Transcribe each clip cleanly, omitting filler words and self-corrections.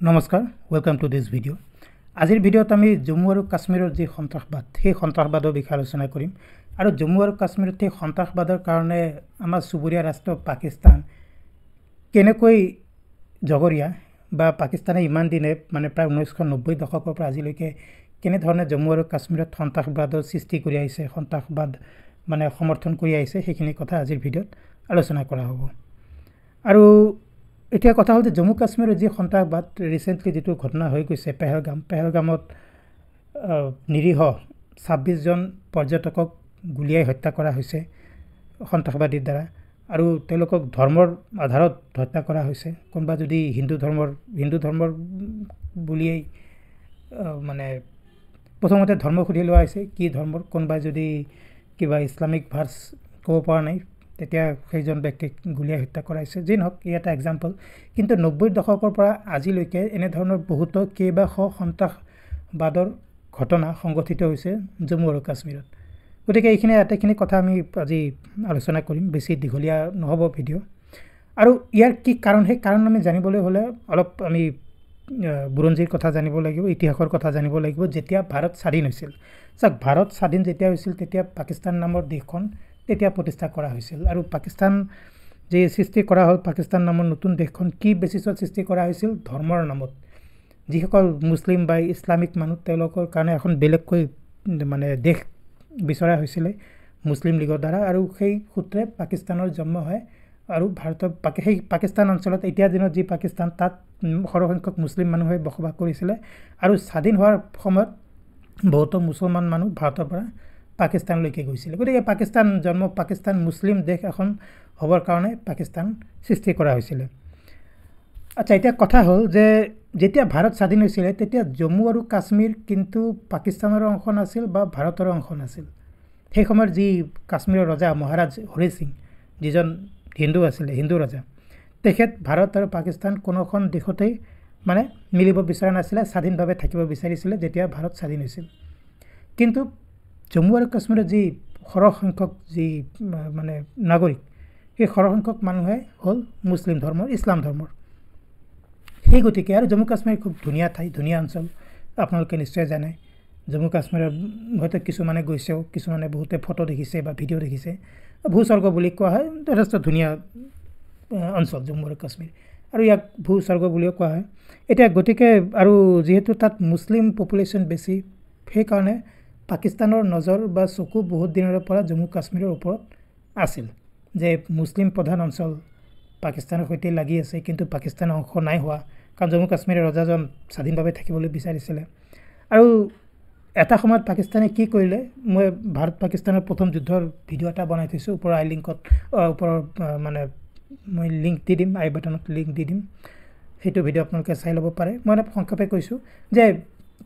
নমস্কাৰ welcome to this video. আজিৰ ভিডিঅ'ত আমি জম্মু আৰু কাশ্মীৰৰ যি সন্ত্ৰাসবাদ সেই সন্ত্ৰাসবাদৰ বিষয়ে আলোচনা কৰিম আৰু জম্মু আৰু কাশ্মীৰত সেই সন্ত্ৰাসবাদৰ কাৰণে আমাৰ চুবুৰীয়া ৰাষ্ট্ৰ পাকিস্তান কেনেকৈ জগৰীয়া বা পাকিস্তানে ইমান দিনে মানে প্ৰায় 1990 দশকৰ পৰা আজিলৈকে কেনেধৰণে জম্মু আৰু কাশ্মীৰত সন্ত্ৰাসবাদৰ সৃষ্টি কৰি আহিছে, সন্ত্ৰাসবাদ মানে সমৰ্থন কৰি আহিছে, সেইখিনি কথা আজিৰ ভিডিঅ'ত আলোচনা কৰা হ'ব। আৰু এতিয়া কথা হ'ল যে জম্মু কাশ্মীৰৰ যি সন্ত্ৰাসবাদ ৰিচেণ্টলি যিটো ঘটনা হৈ গৈছে পেহেলগামত নিৰীহ 26 জন পৰ্যটকক গুলিয়াই হত্যা কৰা হৈছে সন্ত্ৰাসবাদীৰ দ্বাৰা আৰু তেওঁলোকক ধৰ্মৰ আধাৰত হত্যা কৰা হৈছে। কোনোবা যদি হিন্দু ধৰ্মৰ বুলিয়েই মানে প্ৰথমতে ধৰ্ম সুধি লোৱা হৈছে কি ধৰ্মৰ, কোনোবাই যদি কিবা ইছলামিক ভাৰ্চ ক'ব পৰা নাই তেতিয়া সেইজন ব্যক্তিক গুলিয়াই হত্যা কৰা হৈছে। যি নহওক ই এটা এক্সাম্পল, কিন্তু 90 দশকৰ পৰা আজিলৈকে এনেধৰণৰ বহুতো কেইবাশ সন্ত্ৰাসবাদৰ ঘটনা সংঘটিত হৈছে জম্মু আৰু কাশ্মীৰত। গতিকে এইখিনি আটাইখিনি কথা আমি আজি আলোচনা কৰিম, বেছি দীঘলীয়া নহ'ব ভিডিঅ'। আৰু ইয়াৰ কি কাৰণ, সেই কাৰণ আমি জানিবলৈ হ'লে অলপ আমি বুৰঞ্জীৰ কথা জানিব লাগিব, ইতিহাসৰ কথা জানিব লাগিব। যেতিয়া ভাৰত স্বাধীন হৈছিল, চাওক ভাৰত স্বাধীন যেতিয়া হৈছিল তেতিয়া পাকিস্তান নামৰ দেশখন তেতিয়া প্ৰতিষ্ঠা কৰা হৈছিল আৰু পাকিস্তান যে সৃষ্টি কৰা হ'ল, পাকিস্তান নামৰ নতুন দেশখন কি বেচিছত সৃষ্টি কৰা হৈছিল? ধৰ্মৰ নামত। যিসকল মুছলিম বা ইছলামিক মানুহ তেওঁলোকৰ কাৰণে এখন বেলেগকৈ মানে দেশ বিচৰা হৈছিলে মুছলিম লীগৰ দ্বাৰা আৰু সেই সূত্ৰে পাকিস্তানৰ জন্ম হয়। আৰু ভাৰতৰ সেই পাকিস্তান অঞ্চলত এতিয়া দিনত যি পাকিস্তান, তাত সৰহসংখ্যক মুছলিম মানুহে বসবাস কৰিছিলে আৰু স্বাধীন হোৱাৰ সময়ত বহুতো মুছলমান মানুহ ভাৰতৰ পৰা পাকিস্তানলৈকে গৈছিলে। গতিকে পাকিস্তান মুছলিম দেশ এখন হ'বৰ কাৰণে পাকিস্তান সৃষ্টি কৰা হৈছিলে। আচ্ছা, এতিয়া কথা হ'ল যে যেতিয়া ভাৰত স্বাধীন হৈছিলে তেতিয়া জম্মু আৰু কাশ্মীৰ কিন্তু পাকিস্তানৰ অংশ নাছিল বা ভাৰতৰ অংশ নাছিল। সেই সময়ৰ যি কাশ্মীৰৰ ৰজা মহাৰাজ হৰি সিং, যিজন হিন্দু ৰজা, তেখেত ভাৰত আৰু পাকিস্তান কোনোখন দেশতেই মানে মিলিব বিচৰা নাছিলে, স্বাধীনভাৱে থাকিব বিচাৰিছিলে যেতিয়া ভাৰত স্বাধীন হৈছিল। কিন্তু জম্মু আৰু কাশ্মীৰৰ যি সৰহসংখ্যক যি মানে নাগৰিক, সেই সৰহসংখ্যক মানুহে হ'ল মুছলিম ধৰ্মৰ, ইছলাম ধৰ্মৰ। সেই গতিকে আৰু জম্মু কাশ্মীৰ খুব ধুনীয়া ঠাই, ধুনীয়া অঞ্চল, আপোনালোকে নিশ্চয় জানে। জম্মু কাশ্মীৰৰ হয়তো কিছুমানে গৈছেও, কিছুমানে বহুতে ফটো দেখিছে বা ভিডিঅ' দেখিছে। ভূস্বৰ্গ বুলি কোৱা হয়, যথেষ্ট ধুনীয়া অঞ্চল জম্মু আৰু কাশ্মীৰ, আৰু ইয়াক ভূস্বৰ্গ বুলিও কোৱা হয়। এতিয়া গতিকে আৰু যিহেতু তাত মুছলিম পপুলেশ্যন বেছি, সেইকাৰণে পাকিস্তানৰ নজৰ বা চকু বহুত দিনৰ পৰা জম্মু কাশ্মীৰৰ ওপৰত আছিল যে মুছলিম প্ৰধান অঞ্চল পাকিস্তানৰ সৈতে লাগি আছে, কিন্তু পাকিস্তানৰ অংশ নাই হোৱা, কাৰণ জম্মু কাশ্মীৰৰ ৰজাজন স্বাধীনভাৱে থাকিবলৈ বিচাৰিছিলে। আৰু এটা সময়ত পাকিস্তানে কি কৰিলে, মই ভাৰত পাকিস্তানৰ প্ৰথম যুদ্ধৰ ভিডিঅ' এটা বনাই থৈছোঁ, ওপৰৰ ওপৰৰ মানে মই লিংক দি দিম, আই বাটনত লিংক দি দিম, সেইটো ভিডিঅ' আপোনালোকে চাই ল'ব পাৰে। মই অলপ সংক্ষেপে কৈছোঁ যে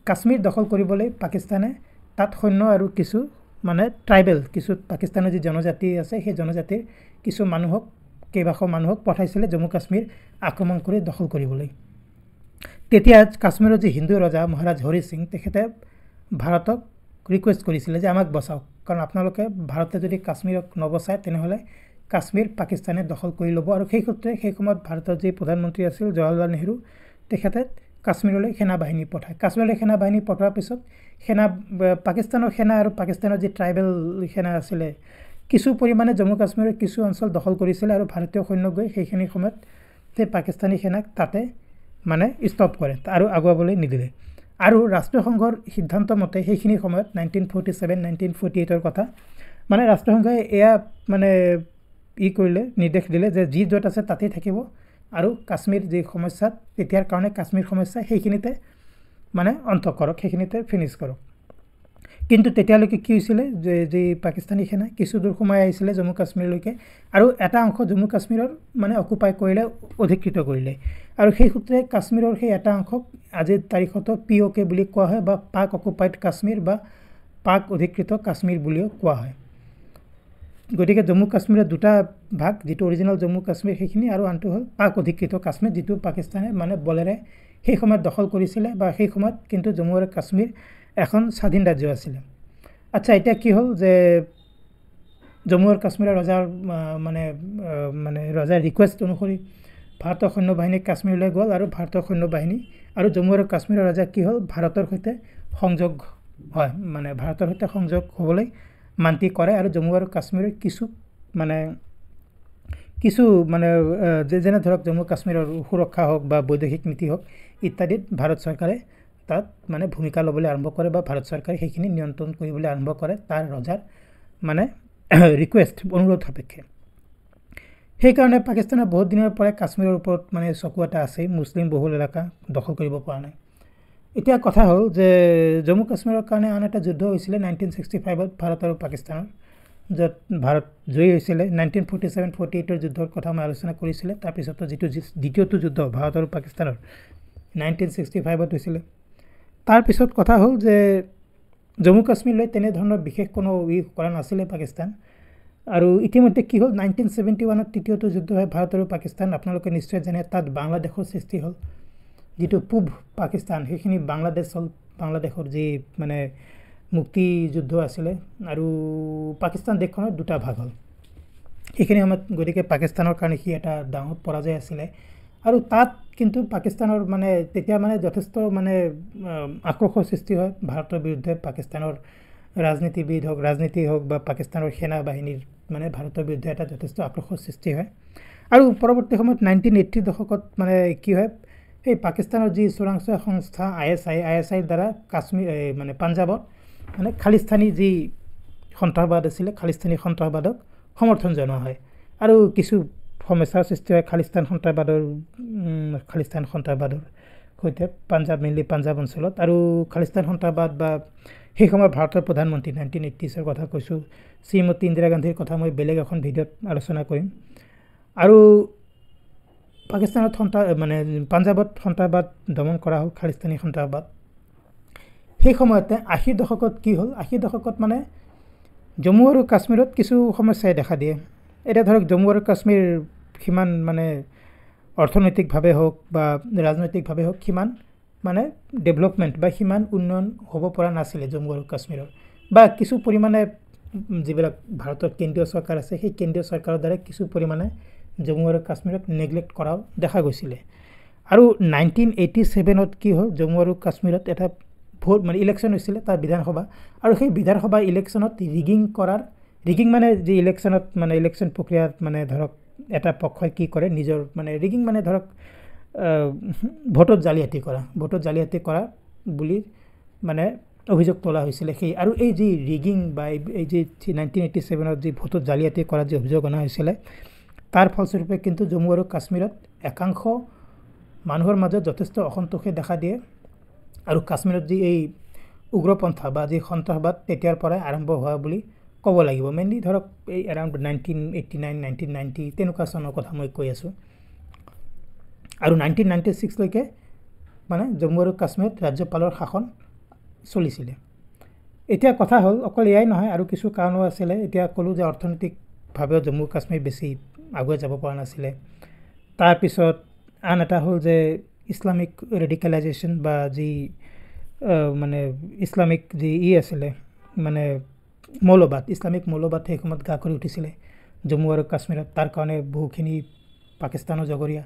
কাশ্মীৰ দখল কৰিবলৈ পাকিস্তানে তাত সৈন্য আৰু কিছু মানে ট্ৰাইবেল, কিছু পাকিস্তানৰ যি জনজাতি আছে সেই জনজাতিৰ কিছু কেইবাশ মানুহক পঠাইছিলে জম্মু কাশ্মীৰ আক্ৰমণ কৰি দখল কৰিবলৈ। তেতিয়া কাশ্মীৰৰ যি হিন্দু ৰজা মহাৰাজ হৰি সিং, তেখেতে ভাৰতক ৰিকুৱেষ্ট কৰিছিলে যে আমাক বচাওক, কাৰণ আপোনালোকে ভাৰতে যদি কাশ্মীৰক নবচায় তেনেহ'লে কাশ্মীৰ পাকিস্তানে দখল কৰি ল'ব। আৰু সেই সূত্ৰে সেই সময়ত ভাৰতৰ যি প্ৰধানমন্ত্ৰী আছিল জৱাহৰলাল নেহৰু, তেখেতে কাশ্মীৰলৈ সেনাবাহিনী পঠায়। কাশ্মীৰলৈ সেনাবাহিনী পঠোৱাৰ পিছত পাকিস্তানৰ সেনা আৰু পাকিস্তানৰ যি ট্ৰাইবেল সেনা আছিলে, কিছু পৰিমাণে জম্মু কাশ্মীৰৰ কিছু অঞ্চল দখল কৰিছিলে আৰু ভাৰতীয় সৈন্য গৈ সেইখিনি সময়ত সেই পাকিস্তানী সেনাক তাতে মানে ষ্টপ কৰে আৰু আগুৱাবলৈ নিদিলে। আৰু ৰাষ্ট্ৰসংঘৰ সিদ্ধান্ত মতে সেইখিনি সময়ত 1947-1948ৰ কথা, মানে ৰাষ্ট্ৰসংঘই এয়া মানে কৰিলে, নিৰ্দেশ দিলে যে যি য'ত আছে তাতেই থাকিব আৰু কাশ্মীৰ যি সমস্যা তেতিয়াৰ কাৰণে কাশ্মীৰ সমস্যা সেইখিনিতে মানে অন্ত কৰক, সেইখিনিতে ফিনিছ কৰক। কিন্তু তেতিয়ালৈকে কি হৈছিলে যে যি পাকিস্তানী সেনা কিছু দূৰ সোমাই আহিছিলে জম্মু কাশ্মীৰলৈকে আৰু এটা অংশ জম্মু কাশ্মীৰৰ মানে অকুপাই কৰিলে, অধিকৃত কৰিলে। আৰু সেই সূত্ৰে কাশ্মীৰৰ সেই এটা অংশক আজিৰ তাৰিখতো POK বুলি কোৱা হয় বা পাক অকুপাইড কাশ্মীৰ বা পাক অধিকৃত কাশ্মীৰ বুলিও কোৱা হয়। গতিকে জম্মু কাশ্মীৰৰ দুটা ভাগ, যিটো অৰিজিনেল জম্মু কাশ্মীৰ সেইখিনি, আৰু আনটো হ'ল পাক অধিকৃত কাশ্মীৰ, যিটো পাকিস্তানে মানে বলেৰে সেই সময়ত দখল কৰিছিলে বা সেই সময়ত কিন্তু জম্মু আৰু কাশ্মীৰ এখন স্বাধীন ৰাজ্য আছিলে। আচ্ছা, এতিয়া কি হ'ল যে জম্মু আৰু কাশ্মীৰৰ ৰজাৰ মানে ৰজাৰ ৰিকুৱেষ্ট অনুসৰি ভাৰতৰ সৈন্যবাহিনী কাশ্মীৰলৈ গ'ল আৰু ভাৰতৰ সৈন্যবাহিনী আৰু জম্মু আৰু কাশ্মীৰৰ ৰাজা কি হ'ল ভাৰতৰ সৈতে সংযোগ হয় মানে ভাৰতৰ সৈতে সংযোগ হ'বলৈ মান্তি কৰে আৰু জম্মু আৰু কাশ্মীৰৰ কিছু মানে যেনে ধৰক জম্মু কাশ্মীৰৰ সুৰক্ষা হওক বা বৈদেশিক নীতি হওক ইত্যাদিত ভাৰত চৰকাৰে তাত মানে ভূমিকা ল'বলৈ আৰম্ভ কৰে বা ভাৰত চৰকাৰে সেইখিনি নিয়ন্ত্ৰণ কৰিবলৈ আৰম্ভ কৰে তাৰ ৰজাৰ মানে ৰিকুৱেষ্ট অনুৰোধ সাপেক্ষে সেইকাৰণে পাকিস্তানৰ বহুত দিনৰ পৰাই কাশ্মীৰৰ ওপৰত মানে চকু এটা আছে মুছলিম বহুল এলেকা দখল কৰিব পৰা নাই এতিয়া কথা হ'ল যে জম্মু কাশ্মীৰৰ কাৰণে আন এটা যুদ্ধ হৈছিলে 1965ত ভাৰত আৰু পাকিস্তানৰ য'ত ভাৰত জয়ী হৈছিলে 1947-48ৰ যুদ্ধৰ কথা মই আলোচনা কৰিছিলে তাৰপিছত যিটো দ্বিতীয়টো যুদ্ধ ভাৰত আৰু পাকিস্তানৰ 1965ত হৈছিলে তাৰপিছত কথা হ'ল যে জম্মু কাশ্মীৰলৈ তেনেধৰণৰ বিশেষ কোনো কৰা নাছিলে পাকিস্তান আৰু ইতিমধ্যে কি হ'ল 1971ত তৃতীয়টো যুদ্ধ হয় ভাৰত আৰু পাকিস্তান আপোনালোকে নিশ্চয় জানে তাত বাংলাদেশৰ সৃষ্টি হ'ল যেটো পূব পাকিস্তান সেইখিনি বাংলাদেশৰ যি মানে মুক্তি যুদ্ধ আছিলে আৰু পাকিস্তান দেশখনৰ দুটা ভাগ হ'ল এইখিনি সময়ত গতিকে পাকিস্তানৰ কাৰণে কি এটা ডাঙৰ পৰাজয় আছিলে আৰু তাত কিন্তু পাকিস্তানৰ মানে তেতিয়া মানে যথেষ্ট মানে আক্ৰোশৰ সৃষ্টি হয় ভাৰতৰ বিৰুদ্ধে পাকিস্তানৰ ৰাজনীতি হওক বা পাকিস্তানৰ সেনা বাহিনীৰ মানে ভাৰতৰ বিৰুদ্ধে এটা যথেষ্ট আক্ৰোশৰ সৃষ্টি হয় আৰু পৰৱৰ্তী সময়ত 1980 দশকত মানে কি হয় এই পাকিস্তানৰ যি চোৰাংচোৱা সংস্থা ISIৰ দ্বাৰা কাশ্মীৰ মানে পাঞ্জাবত মানে খালিস্তানী যি সন্ত্ৰাসবাদ আছিলে খালিস্তানী সন্ত্ৰাসবাদক সমৰ্থন জনোৱা হয় আৰু কিছু সমস্যাৰ সৃষ্টি হয় খালিস্তান সন্ত্ৰাসবাদৰ সৈতে পাঞ্জাব অঞ্চলত আৰু খালিস্তান সন্ত্ৰাসবাদ বা সেই সময়ৰ ভাৰতৰ প্ৰধানমন্ত্ৰী 1980ৰ কথা কৈছোঁ শ্ৰীমতী ইন্দিৰা গান্ধীৰ কথা মই বেলেগ এখন ভিডিঅ'ত আলোচনা কৰিম আৰু পাকিস্তানত মানে পাঞ্জাবত সন্ত্ৰাসবাদ দমন কৰা হ'ল খালিস্তানী সন্ত্ৰাসবাদ সেই সময়তে 80 দশকত কি হ'ল 80 দশকত মানে জম্মু আৰু কাশ্মীৰত কিছু সমস্যাই দেখা দিয়ে এটা ধৰক জম্মু আৰু কাশ্মীৰ কিমান মানে অৰ্থনৈতিকভাৱে হওক বা ৰাজনৈতিকভাৱে হওক কিমান মানে ডেভেলপমেন্ট বা কিমান উন্নয়ন হ'ব পৰা নাছিলে জম্মু আৰু কাশ্মীৰৰ বা কিছু পৰিমাণে যিবিলাক ভাৰতৰ কেন্দ্ৰীয় চৰকাৰ আছে সেই কেন্দ্ৰীয় চৰকাৰৰ দ্বাৰা কিছু পৰিমাণে জম্মু আৰু কাশ্মীৰক নেগলেক্ট কৰাও দেখা গৈছিলে আৰু 1987ত কি হ'ল জম্মু আৰু কাশ্মীৰত এটা ভোট মানে ইলেকশ্যন হৈছিলে তাৰ বিধানসভা আৰু সেই বিধানসভা ইলেকশ্যনত ৰিগিং মানে যি ইলেকশ্যনত মানে ইলেকশ্যন প্ৰক্ৰিয়াত মানে ধৰক এটা পক্ষই কি কৰে নিজৰ মানে ৰিগিং মানে ধৰক ভোটত জালিয়াতি কৰা বুলি মানে অভিযোগ তোলা হৈছিলে সেই আৰু এই যি ৰিগিং বা এই যে 1987ত যি ভোটত জালিয়াতি কৰা যি অভিযোগ অনা হৈছিলে তাৰ ফলস্বৰূপে কিন্তু জম্মু আৰু কাশ্মীৰত একাংশ মানুহৰ মাজত যথেষ্ট অসন্তোষে দেখা দিয়ে আৰু কাশ্মীৰত যি এই উগ্ৰপন্থা বা যি সন্ত্ৰাসবাদ তেতিয়াৰ পৰাই আৰম্ভ হোৱা বুলি ক'ব লাগিব মেইনলি ধৰক এই এৰাউণ্ড 1989-1990 তেনেকুৱা চনৰ কথা মই কৈ আছোঁ আৰু 1996 লৈকে মানে জম্মু আৰু কাশ্মীৰত ৰাজ্যপালৰ শাসন চলিছিলে এতিয়া কথা হ'ল অকল এয়াই নহয় আৰু কিছু কাৰণো আছিলে এতিয়া ক'লোঁ যে অৰ্থনৈতিকভাৱে জম্মু কাশ্মীৰ বেছি আগুৱাই যাব পৰা নাছিলে তাৰপিছত আন এটা হ'ল যে ইছলামিক ৰেডিকেলাইজেশ্যন বা যি মানে ইছলামিক যি আছিলে মানে ইছলামিক মৌলবাদ সেই সময়ত গা কৰি উঠিছিলে জম্মু আৰু কাশ্মীৰত তাৰ কাৰণে বহুখিনি পাকিস্তানৰ জগৰীয়া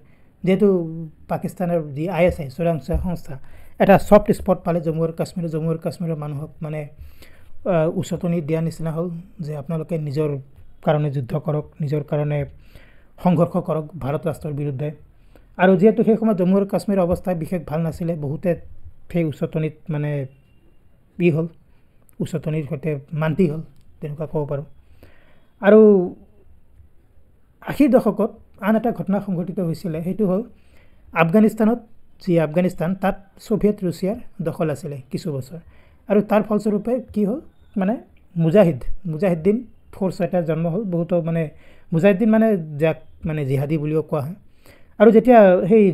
যেহেতু পাকিস্তানৰ যি ISI চোৰাংচোৱা সংস্থা এটা ছফ্ট স্পট পালে জম্মু আৰু কাশ্মীৰৰ মানুহক মানে উচতনি দিয়া নিচিনা হ'ল যে আপোনালোকে নিজৰ কাৰণে যুদ্ধ কৰক নিজৰ কাৰণে সংঘৰ্ষ কৰক ভাৰত ৰাষ্ট্ৰৰ বিৰুদ্ধে আৰু যেহেতু সেই সময়ত জম্মু আৰু কাশ্মীৰৰ অৱস্থা বিশেষ ভাল নাছিলে বহুতে সেই উচতনিত মানে উচতনিৰ সৈতে মান্তি হ'ল তেনেকুৱা ক'ব পাৰোঁ আৰু 80 দশকত আন এটা ঘটনা সংঘটিত হৈছিলে সেইটো হ'ল আফগানিস্তান তাত সোভিয়েট ৰাছিয়াৰ দখল আছিলে কিছু বছৰ আৰু তাৰ ফলস্বৰূপে কি হ'ল মানে মুজাহিদ্দিন ফ'ৰ্চ এটা জন্ম হ'ল বহুতো মানে মুজাহিদ্দিন মানে যাক মানে জিহাদী বুলিও কোৱা হয় আৰু যেতিয়া সেই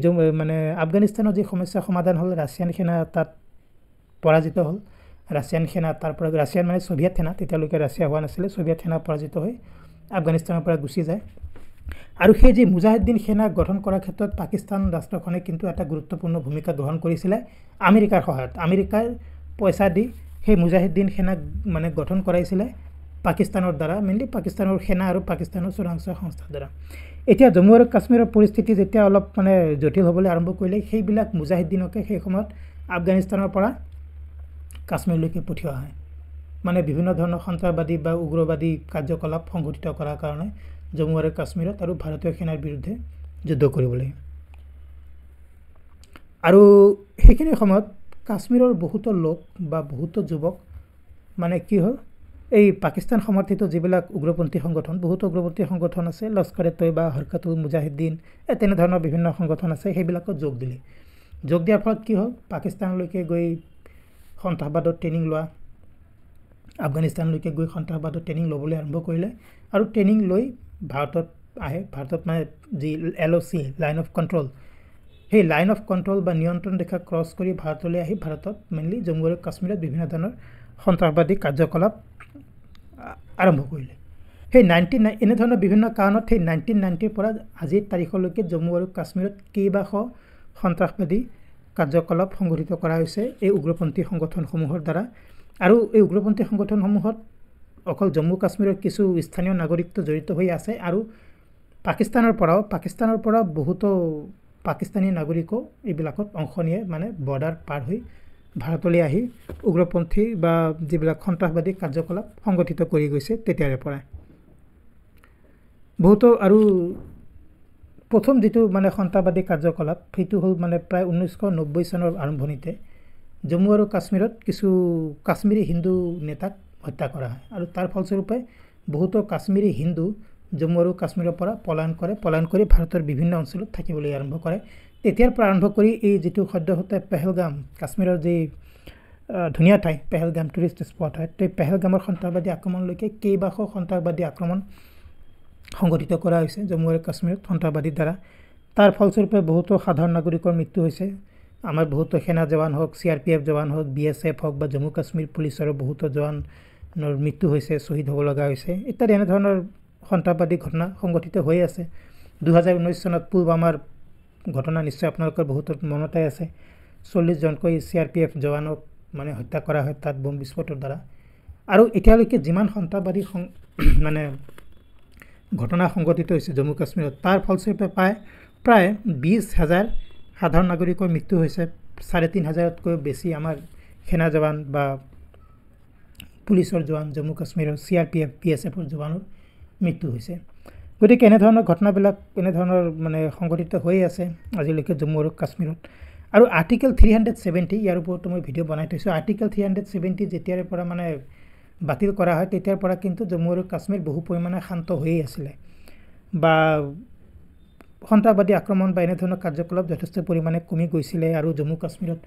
মানে আফগানিস্তানৰ যি সমস্যা সমাধান হ'ল ৰাছিয়ান সেনা তাত পৰাজিত হ'ল ৰাছিয়ান সেনা তাৰপৰা ৰাছিয়ান মানে সোভিয়েট সেনা তেতিয়ালৈকে ৰাছিয়া হোৱা নাছিলে সোভিয়েট সেনা পৰাজিত হৈ আফগানিস্তানৰ পৰা গুচি যায় আৰু সেই যি মুজাহিদ্দিন সেনা গঠন কৰাৰ ক্ষেত্ৰত পাকিস্তান ৰাষ্ট্ৰখনে কিন্তু এটা গুৰুত্বপূৰ্ণ ভূমিকা গ্ৰহণ কৰিছিলে আমেৰিকাৰ সহায়ত আমেৰিকাৰ পইচা দি সেই মুজাহিদ্দিন সেনা মানে গঠন কৰাইছিলে পাকিস্তানৰ দ্বাৰা মেইনলি পাকিস্তানৰ সেনা আৰু পাকিস্তানৰ চোৰাংচোৱা সংস্থাৰ দ্বাৰা এতিয়া জম্মু আৰু কাশ্মীৰৰ পৰিস্থিতি যেতিয়া অলপ মানে জটিল হ'বলৈ আৰম্ভ কৰিলে সেইবিলাক মুজাহিদ্দিনকে সেই সময়ত আফগানিস্তানৰ পৰা কাশ্মীৰলৈকে পঠিওৱা হয় মানে বিভিন্ন ধৰণৰ সন্ত্ৰাসবাদী বা উগ্ৰবাদী কাৰ্যকলাপ সংঘটিত কৰাৰ কাৰণে জম্মু আৰু কাশ্মীৰত আৰু ভাৰতীয় সেনাৰ বিৰুদ্ধে যুদ্ধ কৰিবলৈ আৰু সেইখিনি সময়ত কাশ্মীৰৰ বহুতো লোক বা বহুতো যুৱক মানে কি হ'ল এই পাকিস্তান সমৰ্থিত যিবিলাক উগ্ৰপন্থী সংগঠন বহুতো উগ্ৰপন্থী সংগঠন আছে লস্কৰ এ তৈবা হৰকাতুল মুজাহিদ্দিন তেনেধৰণৰ বিভিন্ন সংগঠন আছে সেইবিলাকত যোগ দিলে যোগ দিয়াৰ ফলত কি হ'ল পাকিস্তানলৈকে গৈ সন্ত্ৰাসবাদৰ ট্ৰেইনিং লোৱা আফগানিস্তানলৈকে গৈ সন্ত্ৰাসবাদৰ ট্ৰেইনিং ল'বলৈ আৰম্ভ কৰিলে আৰু ট্ৰেইনিং লৈ ভাৰতত আহে ভাৰতত মানে যি LOC লাইন অফ কণ্ট্ৰল সেই লাইন অফ কণ্ট্ৰল বা নিয়ন্ত্ৰণ ৰেখা ক্ৰছ কৰি ভাৰতলৈ আহি ভাৰতত মেইনলি জম্মু আৰু কাশ্মীৰত বিভিন্ন ধৰণৰ সন্ত্ৰাসবাদী কাৰ্যকলাপ আৰম্ভ কৰিলে সেই এনেধৰণৰ বিভিন্ন কাৰণত সেই 1990ৰ পৰা আজিৰ তাৰিখলৈকে জম্মু আৰু কাশ্মীৰত কেইবাশ সন্ত্ৰাসবাদী কাৰ্যকলাপ সংঘটিত কৰা হৈছে এই উগ্ৰপন্থী সংগঠনসমূহৰ দ্বাৰা আৰু এই উগ্ৰপন্থী সংগঠনসমূহত অকল জম্মু কাশ্মীৰৰ কিছু স্থানীয় নাগৰিকত্ব জড়িত হৈ আছে আৰু পাকিস্তানৰ পৰাও বহুতো পাকিস্তানী নাগৰিকো এইবিলাকত অংশ নিয়ে মানে বৰ্ডাৰ পাৰ হৈ ভাৰতলৈ আহি উগ্ৰপন্থী বা যিবিলাক সন্ত্ৰাসবাদী কাৰ্যকলাপ সংগঠিত কৰি গৈছে তেতিয়াৰে পৰা বহুতো আৰু প্ৰথম যেটো মানে সন্ত্ৰাসবাদী কাৰ্যকলাপ সেইটো হ'ল মানে প্ৰায় 1990 চনৰ আৰম্ভণিতে জম্মু আৰু কাশ্মীৰত কিছু কাশ্মীৰী হিন্দু নেতাক হত্যা কৰা হয় আৰু তাৰ ফলস্বৰূপে বহুতো কাশ্মীৰী হিন্দু জম্মু আৰু কাশ্মীৰৰ পৰা পলায়ন কৰি ভাৰতৰ বিভিন্ন অঞ্চলত থাকিবলৈ আৰম্ভ কৰে তেতিয়াৰ পৰা আৰম্ভ কৰি এই যেটো সদ্যহতে পেহেলগাম কাশ্মীৰৰ যি ধুনীয়া ঠাই পেহেলগাম টুৰিষ্ট স্পট হয় তে পেহেলগামৰ সন্ত্ৰাসবাদী আক্ৰমণলৈকে কেইবাশ সন্ত্ৰাসবাদী আক্ৰমণ সংগঠিত কৰা হৈছে জম্মু আৰু কাশ্মীৰত সন্ত্ৰাসবাদীৰ দ্বাৰা তাৰ ফলস্বৰূপে বহুতো সাধাৰণ নাগৰিকৰ মৃত্যু হৈছে আমাৰ বহুতো সেনা জৱান হওক CRPF জৱান হওক BSF হওক বা জম্মু কাশ্মীৰ পুলিচৰ বহুতো জৱানৰ মৃত্যু হৈছে শহীদ হ'ব লগা হৈছে ইত্যাদি এনে ধৰণৰ সন্ত্ৰাসবাদী ঘটনা সংগঠিত হৈ আছে 2019 চনত পুলৱামাৰ ঘটনা নিশ্চয় আপোনালোকৰ বহুত মনতে আছে 40 জনকৈ CRPF জৱানক মানে হত্যা কৰা হয় তাত বম বিস্ফোৰণৰ দ্বাৰা আৰু এতিয়ালৈকে যিমান সন্ত্ৰাসবাদী মানে ঘটনা সংগঠিত হৈছে জম্মু কাশ্মীৰত তাৰ ফলস্বৰূপে প্ৰায় 20,000 সাধাৰণ নাগৰিকৰ মৃত্যু হৈছে 3,500তকৈ বেছি আমাৰ সেনা জৱান বা পুলিচৰ জৱান জম্মু কাশ্মীৰৰ CRPF BSFৰ জৱানৰ মৃত্যু হৈছে গতিকে এনেধৰণৰ ঘটনাবিলাক এনেধৰণৰ মানে সংগঠিত হৈ আছে আজিলৈকে জম্মু আৰু কাশ্মীৰত আৰু আৰ্টিকেল 370 ইয়াৰ ওপৰত মই ভিডিঅ' বনাই থৈছোঁ আৰ্টিকেল 370 যেতিয়াৰে পৰা মানে বাতিল কৰা হয় তেতিয়াৰ পৰা কিন্তু জম্মু আৰু কাশ্মীৰ বহু পৰিমাণে শান্ত হৈ আছিল বা সন্ত্ৰাসবাদী আক্ৰমণ বা এনেধৰণৰ কাৰ্যকলাপ যথেষ্ট পৰিমাণে কমি গৈছিল আৰু জম্মু কাশ্মীৰত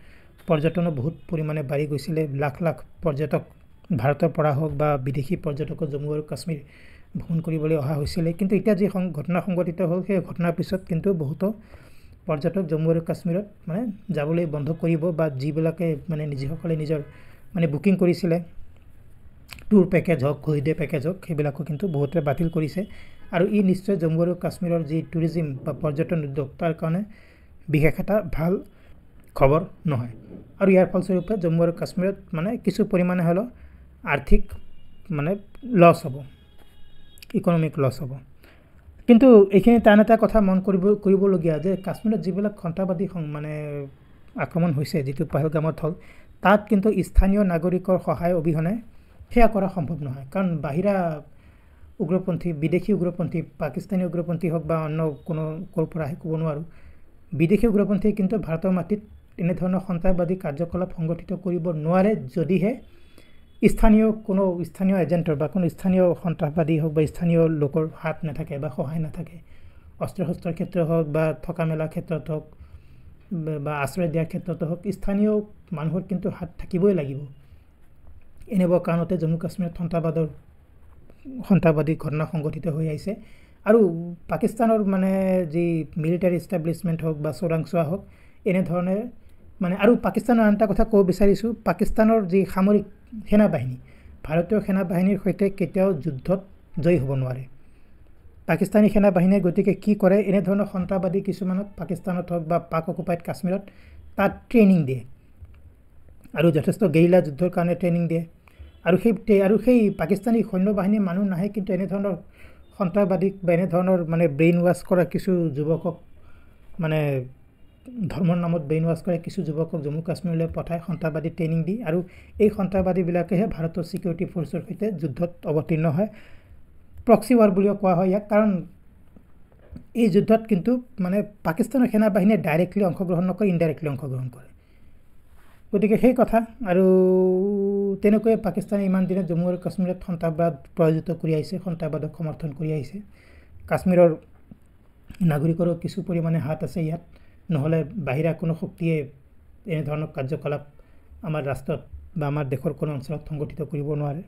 পৰ্যটনো বহুত পৰিমাণে বাঢ়ি গৈছিল লাখ লাখ পৰ্যটক ভাৰতৰ পৰা হওক বা বিদেশী পৰ্যটক জম্মু আৰু কাশ্মীৰ ভ্ৰমণ কৰিবলৈ অহা হৈছিল কিন্তু এতিয়া যি ঘটনা সংঘটিত হ'ল সেই ঘটনাৰ পিছত কিন্তু বহুতো পৰ্যটক জম্মু আৰু কাশ্মীৰত মানে যাবলৈ বন্ধ কৰিব বা যিবিলাকে মানে নিজসকলে নিজৰ মানে বুকিং কৰিছিলে টুৰ পেকেজ হওক হলিডে পেকেজ হওক সেইবিলাকো কিন্তু বহুতে বাতিল কৰিছে আৰু ই নিশ্চয় জম্মু আৰু কাশ্মীৰৰ যি টুৰিজিম বা পৰ্যটন উদ্যোগ তাৰ কাৰণে বিশেষ এটা ভাল খবৰ নহয় আৰু ইয়াৰ ফলস্বৰূপে জম্মু আৰু কাশ্মীৰত মানে কিছু পৰিমাণে হ'লেও আৰ্থিক মানে লছ হ'ব ইকনমিক লছ হ'ব কিন্তু এইখিনি টান এটা কথা মন কৰিবলগীয়া যে কাশ্মীৰত যিবিলাক সন্ত্ৰাসবাদী মানে আক্ৰমণ হৈছে যিটো পেহেলগামত হ'ল তাত কিন্তু স্থানীয় নাগৰিকৰ সহায় অবিহনে সেয়া কৰা সম্ভৱ নহয় কাৰণ বাহিৰা উগ্ৰপন্থী বিদেশী উগ্ৰপন্থী পাকিস্তানী উগ্ৰপন্থী হওক বা অন্য কোনো ক'ৰ পৰা আহি ক'ব নোৱাৰোঁ বিদেশী উগ্ৰপন্থী কিন্তু ভাৰতৰ মাটিত এনেধৰণৰ সন্ত্ৰাসবাদী কাৰ্যকলাপ সংগঠিত কৰিব নোৱাৰে যদিহে স্থানীয় এজেণ্টৰ বা কোনো স্থানীয় সন্ত্ৰাসবাদী হওক বা স্থানীয় লোকৰ হাত নাথাকে বা সহায় নাথাকে অস্ত্ৰ শস্ত্ৰৰ ক্ষেত্ৰত হওক বা থকা মেলাৰ ক্ষেত্ৰত হওক বা আশ্ৰয় দিয়াৰ ক্ষেত্ৰত হওক স্থানীয় মানুহৰ কিন্তু হাত থাকিবই লাগিব এনেকুৱা কাৰণতে জম্মু কাশ্মীৰত সন্ত্ৰাসবাদী ঘটনা সংগঠিত হৈ আহিছে আৰু পাকিস্তানৰ মানে যি মিলিটাৰী এষ্টাব্লিছমেণ্ট হওক বা চোৰাংচোৱা হওক এনেধৰণে মানে আৰু পাকিস্তানৰ আন এটা কথা ক'ব বিচাৰিছোঁ পাকিস্তানৰ যি সামৰিক সেনাবাহিনী ভাৰতীয় সেনাবাহিনীৰ সৈতে কেতিয়াও যুদ্ধত জয়ী হ'ব নোৱাৰে পাকিস্তানী সেনাবাহিনীয়ে গতিকে কি কৰে এনেধৰণৰ সন্ত্ৰাসবাদী কিছুমানক পাকিস্তানত হওক বা পাক অকুপাইড কাশ্মীৰত তাত ট্ৰেইনিং দিয়ে আৰু যথেষ্ট গেৰিলা যুদ্ধৰ কাৰণে ট্ৰেইনিং দিয়ে আৰু সেই পাকিস্তানী সৈন্যবাহিনীৰ মানুহ নাহে কিন্তু এনেধৰণৰ সন্ত্ৰাসবাদীক বা এনেধৰণৰ মানে ব্ৰেইন ৱাছ কৰা কিছু যুৱকক মানে ধৰ্মৰ নামত ব্ৰেইন ৱাছ কৰা কিছু যুৱকক জম্মু কাশ্মীৰলৈ পঠাই সন্ত্ৰাসবাদী ট্ৰেইনিং দি আৰু এই সন্ত্ৰাসবাদীবিলাকেহে ভাৰতৰ ছিকিউৰিটি ফ'ৰ্চৰ সৈতে যুদ্ধত অৱতীৰ্ণ হয়। প্ৰক্সি ৱাৰ বুলিও কোৱা হয় ইয়াক, কাৰণ এই যুদ্ধত কিন্তু মানে পাকিস্তানৰ সেনাবাহিনীয়ে ডাইৰেক্টলি অংশগ্ৰহণ নকৰে, ইনডাইৰেক্টলি অংশগ্ৰহণ কৰে। গতিকে সেই কথা। আৰু তেনেকৈয়ে পাকিস্তানে ইমান দিনে জম্মু আৰু কাশ্মীৰত সন্ত্ৰাসবাদ প্ৰয়োজিত কৰি আহিছে, সন্ত্ৰাসবাদক সমৰ্থন কৰি আহিছে। কাশ্মীৰৰ নাগৰিকৰো কিছু পৰিমাণে হাত আছে ইয়াত, নহ'লে বাহিৰা কোনো শক্তিয়ে এনেধৰণৰ কাৰ্যকলাপ আমাৰ ৰাষ্ট্ৰত বা আমাৰ দেশৰ কোনো অঞ্চলত সংগঠিত কৰিব নোৱাৰে।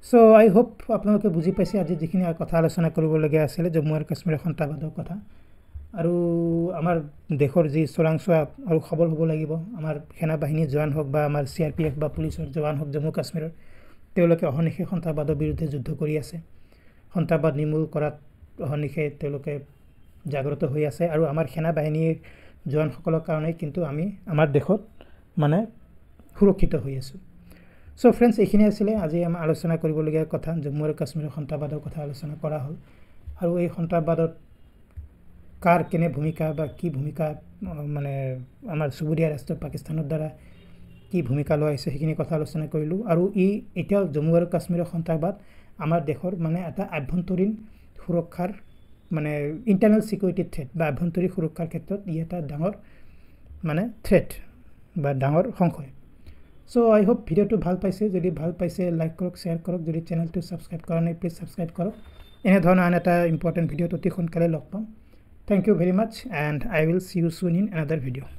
চ' আই হোপ আপোনালোকে বুজি পাইছে আজি যিখিনি কথা আলোচনা কৰিবলগীয়া আছিলে জম্মু আৰু কাশ্মীৰৰ সন্ত্ৰাসবাদৰ কথা। আৰু আমাৰ দেশৰ যি চোৰাংচোৱা আৰু সবল হ'ব লাগিব, আমাৰ সেনাবাহিনীৰ জোৱান হওক বা আমাৰ CRPF বা পুলিচৰ জোৱান হওক জম্মু কাশ্মীৰৰ, তেওঁলোকে অহৰ্নিশে সন্ত্ৰাসবাদৰ বিৰুদ্ধে যুদ্ধ কৰি আছে। সন্ত্ৰাসবাদ নিৰ্মূল কৰাত অহৰ্নিশে তেওঁলোকে জাগ্ৰত হৈ আছে। আৰু আমাৰ সেনাবাহিনীৰ জোৱানসকলৰ কাৰণে কিন্তু আমি আমাৰ দেশত মানে সুৰক্ষিত হৈ আছোঁ। চ' ফ্ৰেণ্ডছ, এইখিনি আছিলে আজি আমাৰ আলোচনা কৰিবলগীয়া কথা। জম্মু আৰু কাশ্মীৰৰ সন্ত্ৰাসবাদৰ কথা আলোচনা কৰা হ'ল। আৰু এই সন্ত্ৰাসবাদত কাৰ কেনে ভূমিকা বা কি ভূমিকা মানে আমাৰ চুবুৰীয়া ৰাষ্ট্ৰ পাকিস্তানৰ দ্বাৰা কি ভূমিকা লোৱা হৈছে সেইখিনি কথা আলোচনা কৰিলোঁ। আৰু এতিয়াও জম্মু আৰু কাশ্মীৰৰ সন্ত্ৰাসবাদ আমাৰ দেশৰ মানে এটা আভ্যন্তৰীণ সুৰক্ষাৰ মানে ইণ্টাৰনেল ছিকিউৰিটি থ্ৰেট বা আভ্যন্তৰীণ সুৰক্ষাৰ ক্ষেত্ৰত ই এটা ডাঙৰ মানে থ্ৰেট বা ডাঙৰ সংশয়। চ' আই হোপ ভিডিঅ'টো ভাল পাইছে। যদি ভাল পাইছে লাইক কৰক, শ্বেয়াৰ কৰক। যদি চেনেলটো ছাবস্ক্ৰাইব কৰা নাই প্লিজ ছাবস্ক্ৰাইব কৰক। এনেধৰণৰ আন এটা ইম্পৰ্টেণ্ট ভিডিঅ'ত অতি সোনকালে লগ পাম। Thank you very much, and I will see you soon in another video.